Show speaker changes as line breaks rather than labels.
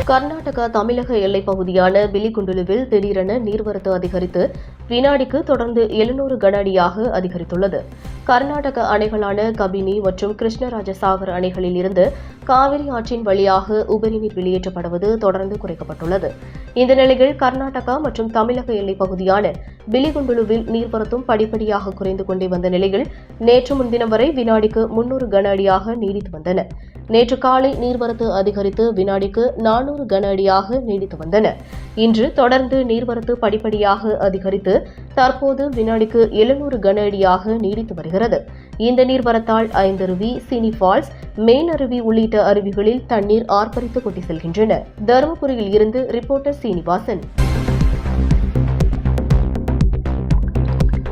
கர்நாடகா தமிழக எல்லைப் பகுதியான பிலிகுண்டுலுவில் திடீரென நீர்வரத்து அதிகரித்து வினாடிக்கு தொடர்ந்து 700 கன அடியாக அதிகரித்துள்ளது. கர்நாடக அணைகளான கபினி மற்றும் கிருஷ்ணராஜசாகர் அணைகளில் இருந்து காவிரி ஆற்றின் வழியாக உபரிநீர் வெளியேற்றப்படுவது தொடர்ந்து குறைக்கப்பட்டுள்ளது. இந்த நிலையில் கர்நாடகா மற்றும் தமிழக எல்லைப் பகுதியான பிலிகுண்டுலுவில் நீர்வரத்தும் படிப்படியாக குறைந்து கொண்டே வந்த நிலையில் நேற்று முன்தினம் வரை வினாடிக்கு 300 கன அடியாக நீடித்து வந்தன. நேற்று காலை நீர்வரத்து அதிகரித்து வினாடிக்கு 400 கன அடியாக நீடித்து வந்தன. இன்று தொடர்ந்து நீர்வரத்து படிப்படியாக அதிகரித்து தற்போது வினாடிக்கு 700 கன அடியாக நீடித்து வருகிறது. இந்த நீர்வரத்தால் ஐந்தருவி, சினி ஃபால்ஸ், மெயின் அருவி உள்ளிட்ட அருவிகளில் தண்ணீர் ஆர்ப்பரித்து கொட்டி செல்கின்றன. தருமபுரியில் இருந்து ரிப்போர்ட்டர் சீனிவாசன்.